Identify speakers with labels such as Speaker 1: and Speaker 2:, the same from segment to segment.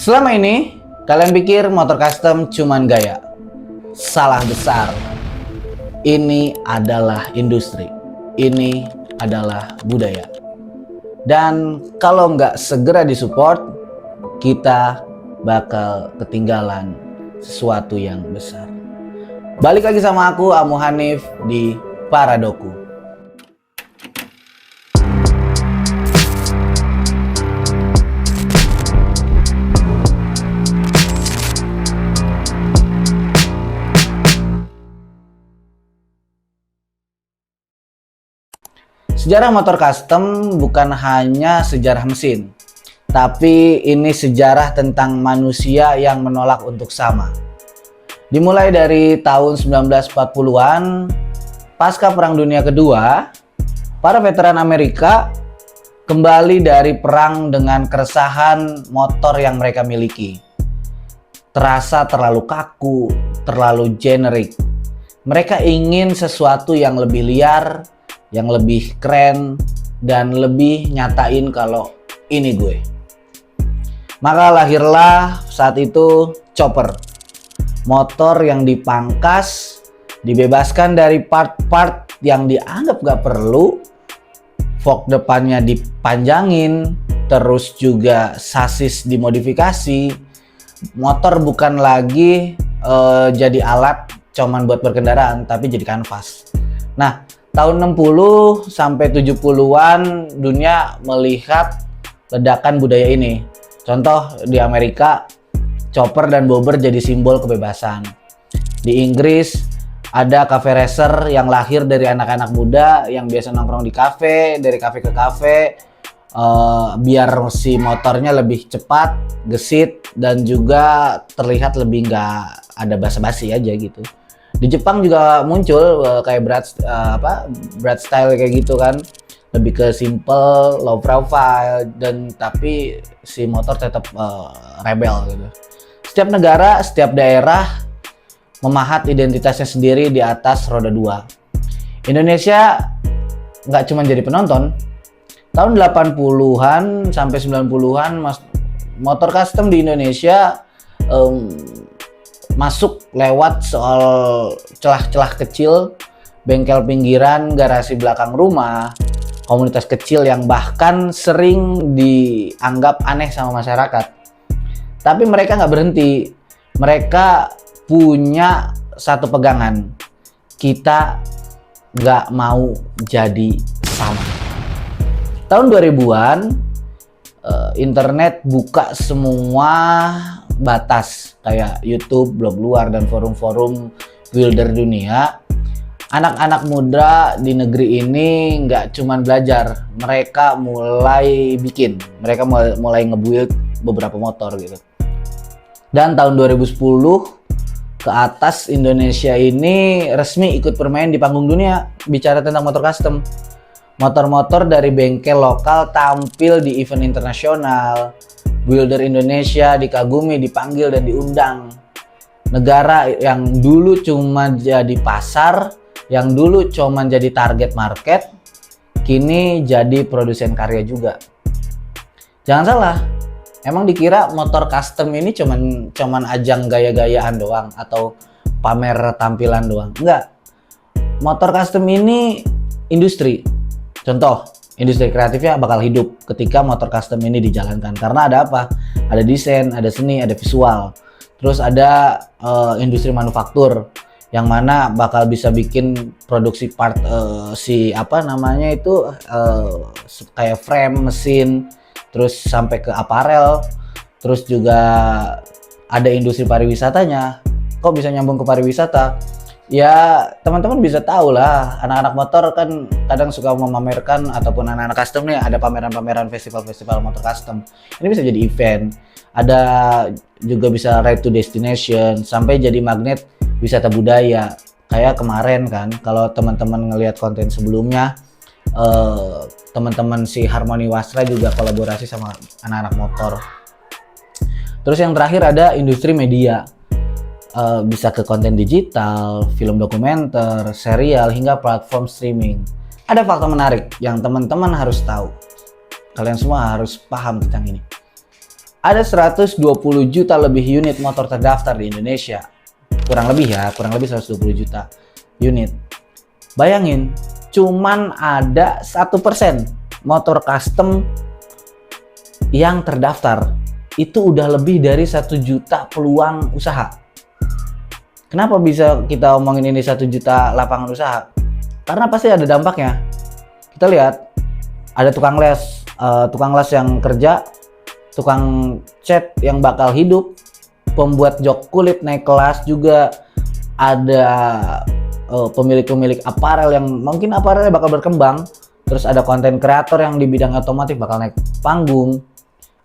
Speaker 1: Selama ini, kalian pikir motor custom cuman gaya? Salah besar. Ini adalah industri. Ini adalah budaya. Dan kalau nggak segera disupport, kita bakal ketinggalan sesuatu yang besar. Balik lagi sama aku, Amu Hanif, di Paradoku. Sejarah motor custom bukan hanya sejarah mesin, tapi ini sejarah tentang manusia yang menolak untuk sama. Dimulai dari tahun 1940-an, pasca Perang Dunia Kedua, para veteran Amerika kembali dari perang dengan keresahan motor yang mereka miliki. Terasa terlalu kaku, terlalu generik. Mereka ingin sesuatu yang lebih liar, yang lebih keren, dan lebih nyatain kalau ini gue. Maka lahirlah saat itu chopper, motor yang dipangkas, dibebaskan dari part-part yang dianggap gak perlu, fork depannya dipanjangin, terus juga sasis dimodifikasi. Motor bukan lagi jadi alat cuman buat berkendaraan, tapi jadi kanvas. Nah, tahun 60 sampai 70-an dunia melihat ledakan budaya ini. Contoh di Amerika, chopper dan bobber jadi simbol kebebasan. Di Inggris ada cafe racer yang lahir dari anak-anak muda yang biasa nongkrong di kafe, dari kafe ke kafe, biar si motornya lebih cepat, gesit, dan juga terlihat lebih nggak ada basa-basi aja gitu. Di Jepang juga muncul kayak Brad style kayak gitu kan, lebih ke simple, low profile, dan tapi si motor tetap rebel gitu. Setiap negara, setiap daerah memahat identitasnya sendiri di atas roda dua. Indonesia nggak cuma jadi penonton. Tahun 80-an sampai 90-an motor custom di Indonesia masuk lewat soal celah-celah kecil, bengkel pinggiran, garasi belakang rumah, komunitas kecil yang bahkan sering dianggap aneh sama masyarakat. Tapi mereka nggak berhenti. Mereka punya satu pegangan. Kita nggak mau jadi sama. Tahun 2000-an, internet buka semua batas kayak YouTube, blog luar, dan forum-forum builder dunia. Anak-anak muda di negeri ini nggak cuman belajar, mereka mulai bikin, mereka mulai nge-build beberapa motor gitu. Dan tahun 2010 ke atas, Indonesia ini resmi ikut bermain di panggung dunia bicara tentang motor custom. Motor-motor dari bengkel lokal tampil di event internasional. Builder Indonesia dikagumi, dipanggil, dan diundang. Negara yang dulu cuma jadi pasar, yang dulu cuma jadi target market, kini jadi produsen karya juga. Jangan salah, emang dikira motor custom ini cuman ajang gaya-gayaan doang atau pamer tampilan doang. Enggak. Motor custom ini industri. Contoh, industri kreatifnya bakal hidup ketika motor custom ini dijalankan. Karena ada apa? Ada desain, ada seni, ada visual. Terus ada industri manufaktur yang mana bakal bisa bikin produksi part kayak frame, mesin, terus sampai ke aparel. Terus juga ada industri pariwisatanya. Kok bisa nyambung ke pariwisata? Ya, teman-teman bisa tahu lah, anak-anak motor kan kadang suka memamerkan, ataupun anak-anak custom nih ada pameran-pameran festival-festival motor custom. Ini bisa jadi event, ada juga bisa ride to destination, sampai jadi magnet wisata budaya. Kayak kemarin kan, kalau teman-teman ngelihat konten sebelumnya, teman-teman si Harmoni Wasra juga kolaborasi sama anak-anak motor. Terus yang terakhir ada industri media. Bisa ke konten digital, film dokumenter, serial, hingga platform streaming. Ada fakta menarik yang teman-teman harus tahu. Kalian semua harus paham tentang ini. Ada 120 juta lebih unit motor terdaftar di Indonesia. Kurang lebih 120 juta unit. Bayangin, cuman ada 1% motor custom yang terdaftar. Itu udah lebih dari 1 juta peluang usaha. Kenapa bisa kita omongin ini 1 juta lapangan usaha? Karena pasti ada dampaknya. Kita lihat, ada tukang les yang kerja, tukang cat yang bakal hidup, pembuat jok kulit naik kelas juga, ada pemilik-pemilik aparel yang mungkin aparelnya bakal berkembang, terus ada konten kreator yang di bidang otomotif bakal naik panggung,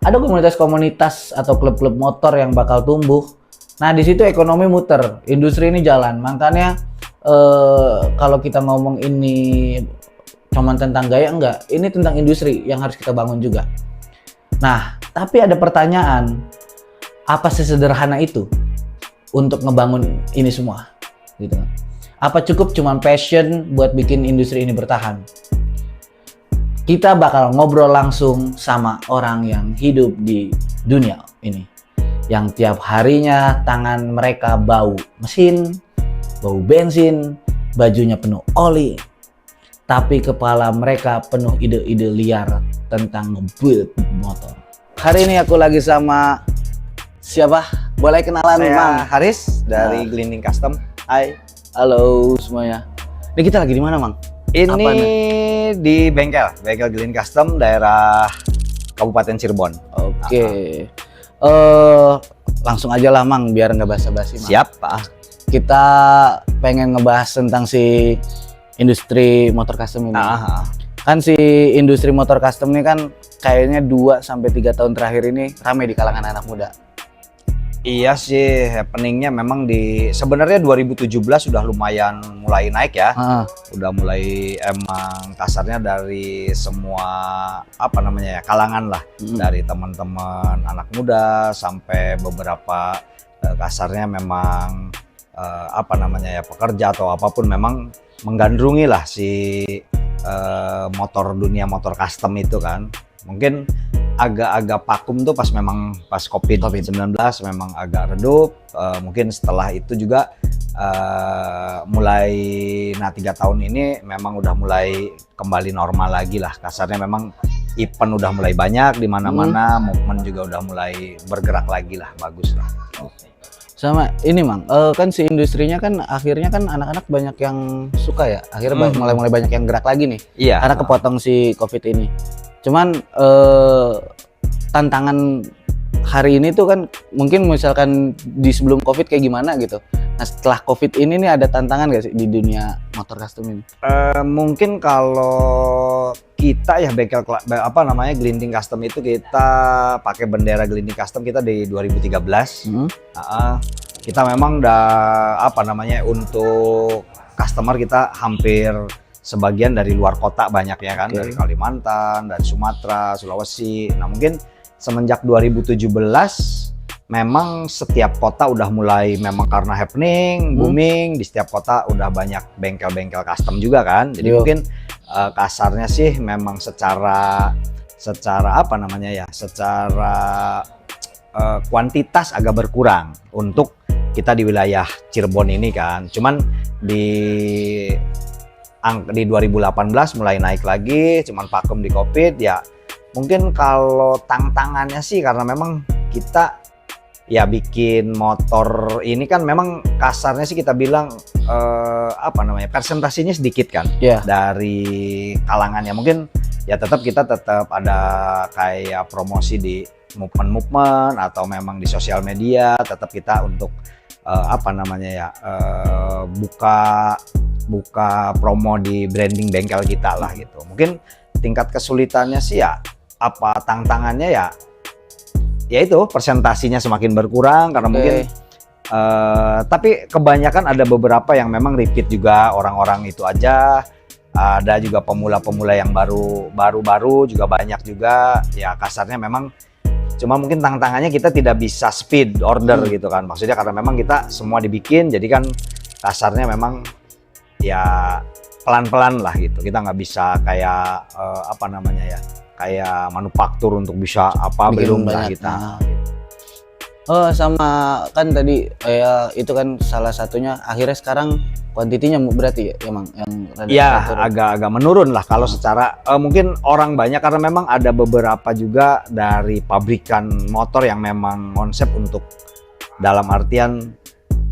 Speaker 1: ada komunitas-komunitas atau klub-klub motor yang bakal tumbuh. Nah, di situ ekonomi muter, industri ini jalan. Makanya kalau kita ngomong ini cuman tentang gaya, enggak, ini tentang industri yang harus kita bangun juga. Nah, tapi ada pertanyaan, apa sesederhana itu untuk ngebangun ini semua? Gitu. Apa cukup cuman passion buat bikin industri ini bertahan? Kita bakal ngobrol langsung sama orang yang hidup di dunia ini, yang tiap harinya tangan mereka bau mesin, bau bensin, bajunya penuh oli, tapi kepala mereka penuh ide-ide liar tentang nge-build motor. Hari ini aku lagi sama siapa? Boleh kenalan, Mang?
Speaker 2: Haris dari Glinding Custom. Hai.
Speaker 1: Halo semuanya. Ini kita lagi di mana, Mang?
Speaker 2: Ini di bengkel Glinding Custom daerah Kabupaten Cirebon.
Speaker 1: Oke. Langsung aja lah, Mang, biar nggak basa-basi, Mang.
Speaker 2: Siap, Pak.
Speaker 1: Kita pengen ngebahas tentang si industri motor custom ini. Kan si industri motor custom ini kan kayaknya 2-3 tahun terakhir ini ramai di kalangan anak muda.
Speaker 2: Iya sih, happeningnya memang sebenarnya 2017 sudah lumayan mulai naik ya. Udah mulai emang kasarnya dari semua kalangan lah. Dari teman-teman anak muda sampai beberapa kasarnya memang pekerja atau apapun memang menggandrungi lah si dunia motor custom itu kan. Mungkin agak-agak vakum tuh pas COVID-19 memang agak redup. Mungkin setelah itu juga mulai 3 tahun ini memang udah mulai kembali normal lagi lah. Kasarnya memang event udah mulai banyak di mana-mana, movement juga udah mulai bergerak lagi lah, bagus lah.
Speaker 1: Sama ini, Mang, kan si industrinya kan akhirnya kan anak-anak banyak yang suka ya. Akhirnya mulai banyak yang gerak lagi nih.
Speaker 2: Iya.
Speaker 1: Karena kepotong si COVID ini. Cuman tantangan hari ini tuh kan mungkin misalkan di sebelum COVID kayak gimana gitu. Nah, setelah COVID ini nih ada tantangan gak sih di dunia motor custom ini?
Speaker 2: Mungkin kalau kita ya Glinding Custom itu kita pakai bendera Glinding Custom kita di 2013. Kita memang untuk customer kita hampir sebagian dari luar kota banyak ya kan, dari Kalimantan, dari Sumatera, Sulawesi. Nah, mungkin semenjak 2017 memang setiap kota udah mulai memang karena happening, booming, di setiap kota udah banyak bengkel-bengkel custom juga kan. Jadi mungkin kasarnya sih memang secara kuantitas agak berkurang untuk kita di wilayah Cirebon ini kan. Cuman di 2018 mulai naik lagi, cuman vakum di COVID ya. Mungkin kalau tantangannya sih karena memang kita ya bikin motor ini kan memang kasarnya sih kita bilang presentasinya sedikit kan dari kalangannya. Mungkin ya kita tetap ada kayak promosi di movement atau memang di sosial media, tetap kita untuk buka promo di branding bengkel kita lah gitu. Mungkin tingkat kesulitannya sih ya tantangannya ya itu presentasinya semakin berkurang karena mungkin tapi kebanyakan ada beberapa yang memang repeat juga orang-orang itu aja. Ada juga pemula-pemula yang baru juga banyak juga ya. Kasarnya memang cuma mungkin tantangannya kita tidak bisa speed order gitu kan. Maksudnya karena memang kita semua dibikin, jadi kan kasarnya memang ya pelan-pelan lah gitu. Kita nggak bisa kayak kayak manufaktur untuk bisa apa
Speaker 1: Bikin
Speaker 2: belum lah
Speaker 1: banyak.
Speaker 2: kita.
Speaker 1: Nah. Oh sama kan tadi itu kan salah satunya akhirnya sekarang kuantitinya berarti ya emang yang rada
Speaker 2: Iya,
Speaker 1: turun.
Speaker 2: agak menurun lah kalau secara mungkin orang banyak karena memang ada beberapa juga dari pabrikan motor yang memang konsep untuk dalam artian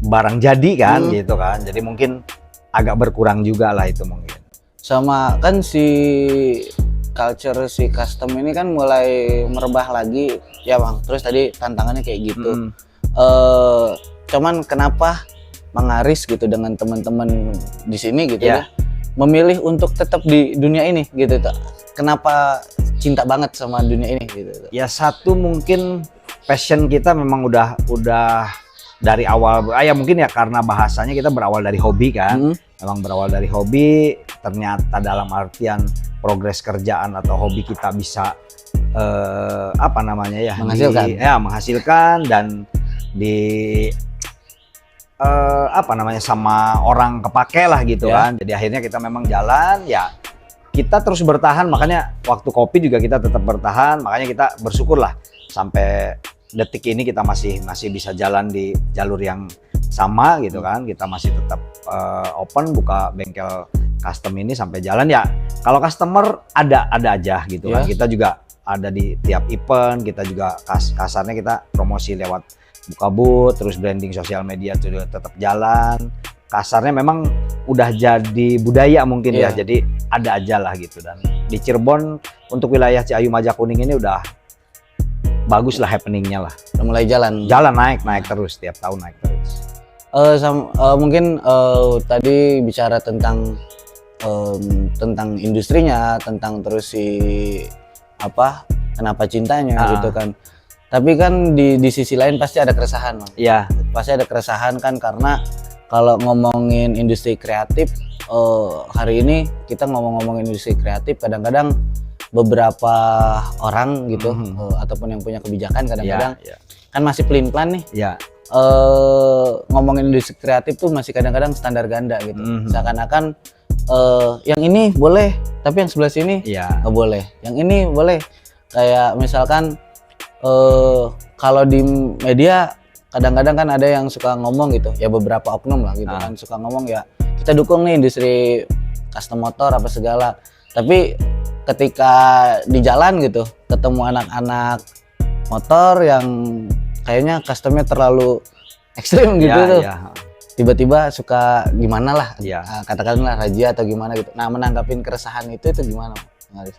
Speaker 2: barang jadi kan gitu kan. Jadi mungkin agak berkurang juga lah itu mungkin.
Speaker 1: Sama kan si culture si custom ini kan mulai merebah lagi ya Bang. Terus tadi tantangannya kayak gitu. Cuman kenapa Mang Aris gitu dengan teman-teman di sini gitu ya memilih untuk tetap di dunia ini gitu tuh. Kenapa cinta banget sama dunia ini gitu tuh.
Speaker 2: Ya satu mungkin passion kita memang udah dari awal ya mungkin ya karena bahasanya kita berawal dari hobi kan. Memang berawal dari hobi, ternyata dalam artian progres kerjaan atau hobi kita bisa apa namanya ya menghasilkan dan di apa namanya sama orang kepake lah gitu kan. Jadi akhirnya kita memang jalan ya, kita terus bertahan, makanya waktu kopi juga kita tetap bertahan, makanya kita bersyukur lah sampai detik ini kita masih bisa jalan di jalur yang sama gitu kan. Kita masih tetap open buka bengkel custom ini sampai jalan ya. Kalau customer ada aja gitu kan. Kita juga ada di tiap event, kita juga kasarnya kita promosi lewat buka booth, terus branding sosial media itu tetap jalan. Kasarnya memang udah jadi budaya mungkin ya, jadi ada aja lah gitu. Dan di Cirebon untuk wilayah Ciayu Majakuning ini udah bagus lah happeningnya lah.
Speaker 1: Udah mulai jalan
Speaker 2: naik terus, tiap tahun naik terus.
Speaker 1: Mungkin tadi bicara tentang industrinya, tentang terus kenapa cintanya gitu kan. Tapi kan di sisi lain pasti ada keresahan, Bang.
Speaker 2: Iya.
Speaker 1: Pasti ada keresahan kan, karena kalau ngomongin industri kreatif, hari ini kita ngomongin industri kreatif, kadang-kadang beberapa orang gitu ataupun yang punya kebijakan kadang-kadang kan masih pelin-pelan nih.
Speaker 2: Iya.
Speaker 1: Ngomongin industri kreatif tuh masih kadang-kadang standar ganda gitu. Seakan-akan yang ini boleh, tapi yang sebelah sini nggak boleh. Yang ini boleh. Kayak misalkan kalau di media kadang-kadang kan ada yang suka ngomong gitu, ya beberapa oknum lah gitu kan, suka ngomong ya kita dukung nih industri custom motor apa segala. Tapi ketika di jalan gitu ketemu anak-anak motor yang kayaknya customnya terlalu ekstrim gitu tuh, tiba-tiba suka gimana lah, katakanlah razia atau gimana gitu. Nah, menanggapin keresahan itu gimana, Bang Aris?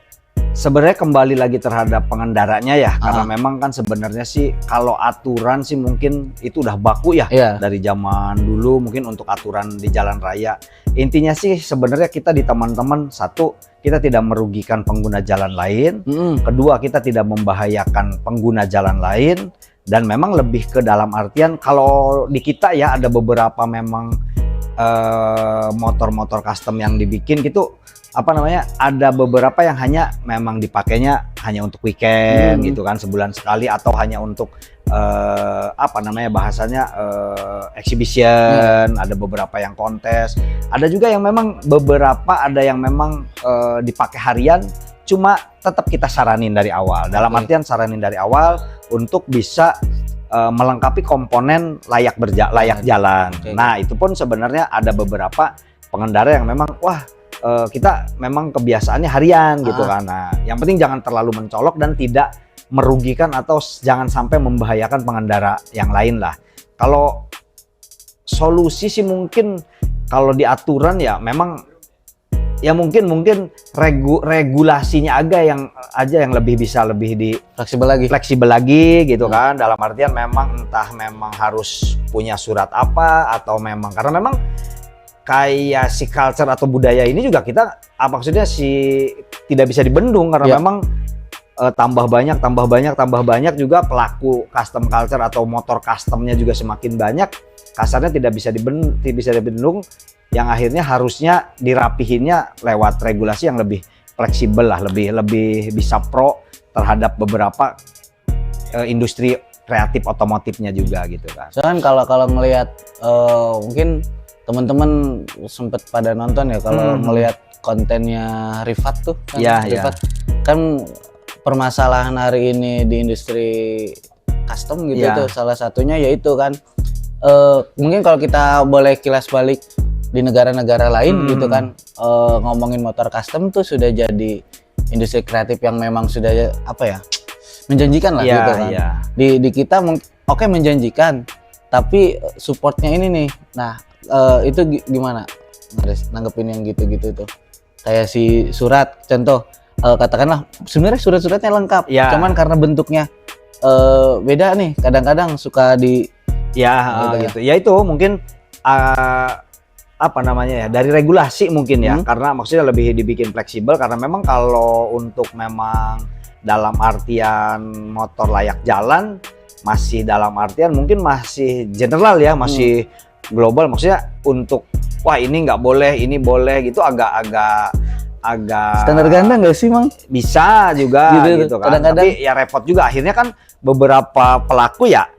Speaker 2: Sebenarnya kembali lagi terhadap pengendaranya ya, karena memang kan sebenarnya sih kalau aturan sih mungkin itu udah baku ya dari zaman dulu mungkin untuk aturan di jalan raya. Intinya sih sebenarnya kita di teman-teman, satu, kita tidak merugikan pengguna jalan lain, kedua, kita tidak membahayakan pengguna jalan lain, dan memang lebih ke dalam artian kalau di kita ya ada beberapa memang motor-motor custom yang dibikin gitu, apa namanya, ada beberapa yang hanya memang dipakainya hanya untuk weekend gitu kan, sebulan sekali, atau hanya untuk apa namanya bahasanya exhibition. Ada beberapa yang kontes, ada juga yang memang beberapa ada yang memang dipakai harian, cuma tetap kita saranin dari awal, dalam artian saranin dari awal untuk bisa melengkapi komponen layak jalan. Nah, itu pun sebenarnya ada beberapa pengendara yang memang kita memang kebiasaannya harian gitu kan. Nah, yang penting jangan terlalu mencolok dan tidak merugikan atau jangan sampai membahayakan pengendara yang lain lah. Kalau solusi sih mungkin kalau di aturan ya memang ya mungkin regulasinya aja yang lebih bisa lebih di fleksibel lagi gitu kan. Dalam artian memang entah memang harus punya surat apa, atau memang karena memang kayak si culture atau budaya ini juga kita maksudnya tidak bisa dibendung, karena memang tambah banyak juga pelaku custom culture atau motor customnya juga semakin banyak, kasarnya tidak bisa dibendung, yang akhirnya harusnya dirapihinnya lewat regulasi yang lebih fleksibel lah, lebih bisa pro terhadap beberapa industri kreatif otomotifnya juga gitu kan.
Speaker 1: Soalnya kalau ngelihat mungkin teman-teman sempet pada nonton ya kalau ngelihat kontennya Rifat tuh kan, Rifat kan permasalahan hari ini di industri custom gitu
Speaker 2: Iya.
Speaker 1: tuh salah satunya yaitu kan mungkin kalau kita boleh kilas balik di negara-negara lain gitu kan, ngomongin motor custom tuh sudah jadi industri kreatif yang memang sudah apa ya, menjanjikan lah
Speaker 2: Iya,
Speaker 1: gitu kan.
Speaker 2: iya.
Speaker 1: Di kita oke menjanjikan, tapi supportnya ini nih. Nah, itu gimana Maris nanggepin yang gitu-gitu tuh? Kayak si surat contoh, katakanlah sebenarnya surat-suratnya lengkap,
Speaker 2: Iya.
Speaker 1: cuman karena bentuknya beda nih, kadang-kadang suka di
Speaker 2: Ya,
Speaker 1: Gitu ya.
Speaker 2: gitu. Ya itu mungkin apa namanya ya, dari regulasi mungkin ya, karena maksudnya lebih dibikin fleksibel karena memang kalau untuk memang dalam artian motor layak jalan masih dalam artian mungkin masih general ya, masih global, maksudnya untuk wah ini nggak boleh, ini boleh gitu agak
Speaker 1: standar ganda nggak sih, Mang?
Speaker 2: bisa juga
Speaker 1: Gitu,
Speaker 2: gitu kan.
Speaker 1: kadang-kadang.
Speaker 2: Tapi ya repot juga akhirnya kan beberapa pelaku ya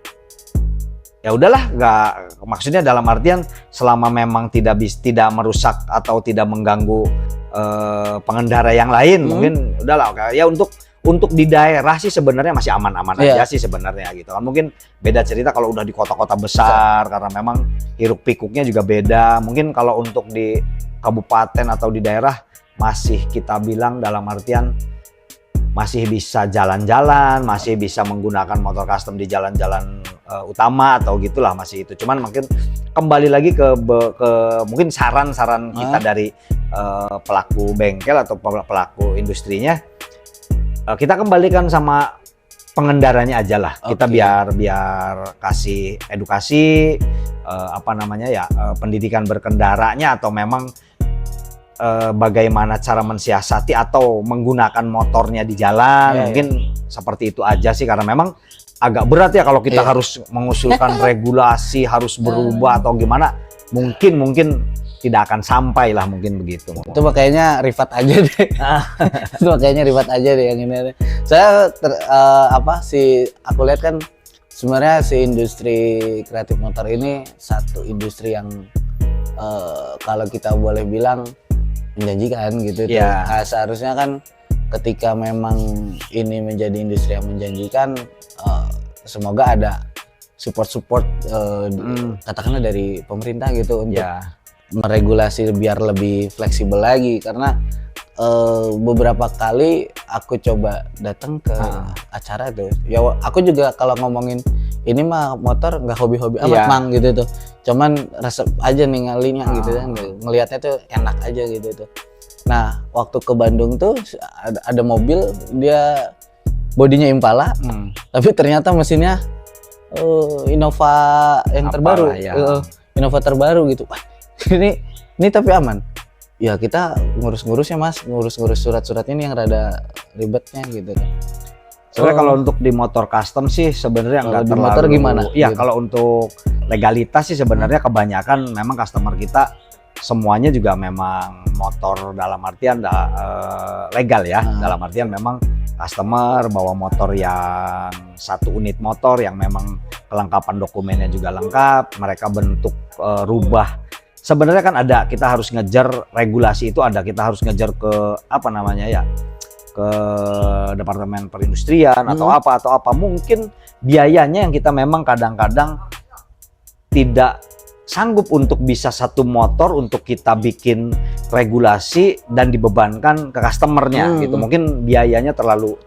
Speaker 2: udahlah, nggak, maksudnya dalam artian selama memang tidak merusak atau tidak mengganggu pengendara yang lain mungkin udahlah ya. Untuk di daerah sih sebenarnya masih aman-aman aja sih sebenarnya gitu kan. Mungkin beda cerita kalau udah di kota-kota besar karena memang hiruk pikuknya juga beda. Mungkin kalau untuk di kabupaten atau di daerah masih kita bilang dalam artian masih bisa jalan-jalan, masih bisa menggunakan motor custom di jalan-jalan utama atau gitulah, masih itu. Cuman mungkin kembali lagi ke mungkin saran-saran kita dari pelaku bengkel atau pelaku industrinya, kita kembalikan sama pengendaranya aja lah. Kita biar kasih edukasi apa namanya ya, pendidikan berkendaranya atau memang bagaimana cara mensiasati atau menggunakan motornya di jalan, mungkin seperti itu aja sih, karena memang agak berat ya kalau kita harus mengusulkan regulasi harus berubah atau gimana, mungkin tidak akan sampai lah, mungkin begitu.
Speaker 1: Itu makanya Rifat aja deh. Itu makanya Rifat aja deh yang ini. Saya aku lihat kan sebenarnya si industri kreatif motor ini satu industri yang kalau kita boleh bilang menjanjikan gitu. Nah, seharusnya kan ketika memang ini menjadi industri yang menjanjikan, semoga ada support katakanlah dari pemerintah gitu untuk meregulasi biar lebih fleksibel lagi, karena beberapa kali aku coba datang ke acara tuh ya, aku juga kalau ngomongin ini mah motor nggak hobi-hobi amat Mang gitu tuh, cuman resep aja nih ngalinya gitu kan, ngelihatnya tuh enak aja gitu tuh. Nah waktu ke Bandung tuh ada mobil dia bodinya Impala, tapi ternyata mesinnya Innova yang terbaru, Innova terbaru gitu. Wah, ini tapi aman. Ya kita ngurus-ngurusnya Mas, ngurus surat-surat ini yang rada ribetnya gitu kan.
Speaker 2: Sebenarnya kalau untuk di motor custom sih sebenarnya nggak terlalu.
Speaker 1: Motor gimana?
Speaker 2: Iya,
Speaker 1: gitu.
Speaker 2: kalau untuk legalitas sih sebenarnya kebanyakan memang customer kita semuanya juga memang motor dalam artian legal ya. Dalam artian memang customer bawa motor yang satu unit motor yang memang kelengkapan dokumennya juga lengkap, mereka bentuk rubah. Sebenarnya kan ada, kita harus ngejar regulasi itu ada, kita harus ngejar ke apa namanya ya, ke Departemen Perindustrian atau apa, mungkin biayanya yang kita memang kadang-kadang tidak sanggup untuk bisa satu motor untuk kita bikin regulasi dan dibebankan ke customernya gitu. Mungkin biayanya terlalu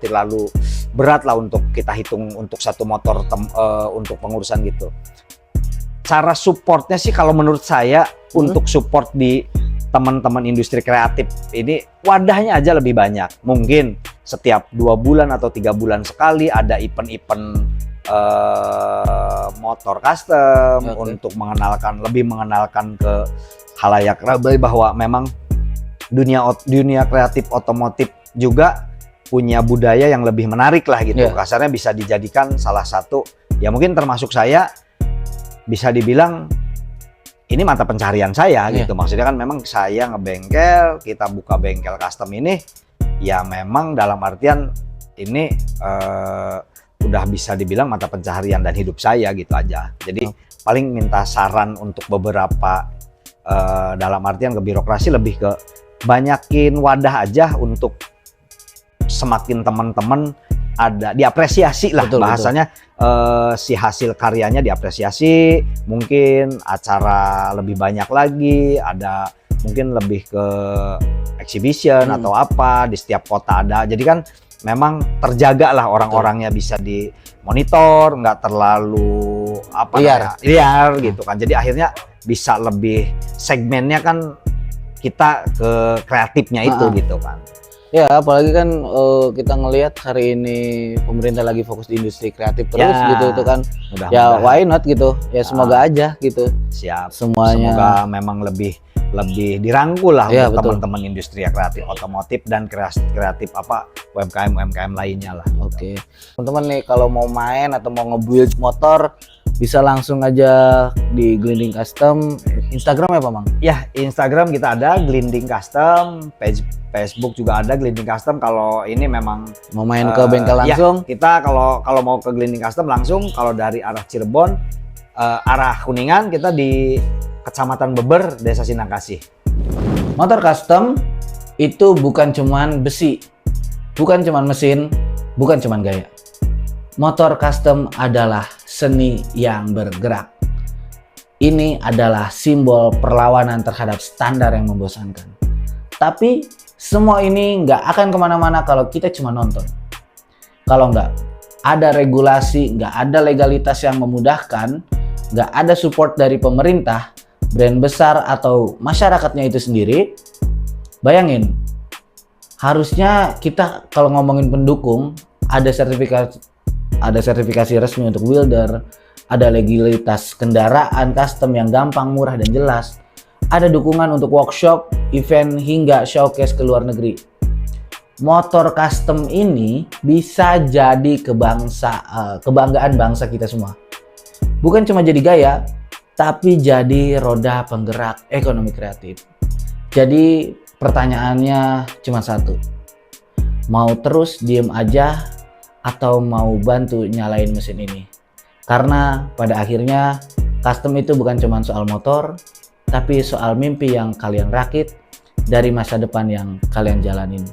Speaker 2: berat lah untuk kita hitung untuk satu motor untuk pengurusan gitu. Cara supportnya sih kalau menurut saya untuk support di teman-teman industri kreatif ini wadahnya aja lebih banyak. Mungkin setiap 2 bulan atau 3 bulan sekali ada event-event motor custom untuk lebih mengenalkan ke khalayak ramai bahwa memang dunia kreatif otomotif juga punya budaya yang lebih menarik lah gitu. Kasarnya bisa dijadikan salah satu ya, mungkin termasuk saya bisa dibilang ini mata pencarian saya gitu. Maksudnya kan memang saya ngebengkel, kita buka bengkel custom ini ya memang dalam artian ini udah bisa dibilang mata pencaharian dan hidup saya gitu aja. Jadi paling minta saran untuk beberapa dalam artian ke birokrasi lebih ke banyakin wadah aja untuk semakin teman-teman ada diapresiasi lah,
Speaker 1: Betul,
Speaker 2: bahasanya. Si hasil karyanya diapresiasi, mungkin acara lebih banyak lagi, ada mungkin lebih ke exhibition atau apa di setiap kota ada. Jadi kan memang terjaga lah orang-orangnya, bisa dimonitor, nggak terlalu liar gitu kan. Jadi akhirnya bisa lebih segmennya kan kita ke kreatifnya itu gitu kan.
Speaker 1: Ya, apalagi kan kita ngelihat hari ini pemerintah lagi fokus di industri kreatif terus gitu itu kan. Ya why not gitu. Ya semoga aja gitu.
Speaker 2: Siap.
Speaker 1: Semuanya.
Speaker 2: Semoga memang lebih dirangkul lah
Speaker 1: ya,
Speaker 2: untuk teman-teman industri kreatif otomotif dan kreatif apa UMKM lainnya lah.
Speaker 1: Oke. Teman-teman nih kalau mau main atau mau nge-build motor bisa langsung aja di Glinding Custom. Instagram ya Pak Mang?
Speaker 2: Ya, Instagram kita ada Glinding Custom, Facebook juga ada Glinding Custom. Kalau ini memang
Speaker 1: mau main ke bengkel langsung,
Speaker 2: ya, kita kalau mau ke Glinding Custom langsung, kalau dari arah Cirebon, arah Kuningan, kita di Kecamatan Beber, Desa Sinangkasih.
Speaker 1: Motor custom itu bukan cuman besi, bukan cuman mesin, bukan cuman gaya. Motor custom adalah seni yang bergerak. Ini adalah simbol perlawanan terhadap standar yang membosankan. Tapi semua ini nggak akan kemana-mana kalau kita cuma nonton. Kalau nggak ada regulasi, nggak ada legalitas yang memudahkan, nggak ada support dari pemerintah, brand besar atau masyarakatnya itu sendiri, bayangin, harusnya kita kalau ngomongin pendukung ada sertifikasi resmi untuk builder, ada legalitas kendaraan custom yang gampang, murah dan jelas, ada dukungan untuk workshop, event hingga showcase ke luar negeri. Motor custom ini bisa jadi kebanggaan bangsa kita semua. Bukan cuma jadi gaya, tapi jadi roda penggerak ekonomi kreatif. Jadi pertanyaannya cuma satu. Mau terus diem aja atau mau bantu nyalain mesin ini? Karena pada akhirnya custom itu bukan cuma soal motor, tapi soal mimpi yang kalian rakit dari masa depan yang kalian jalanin.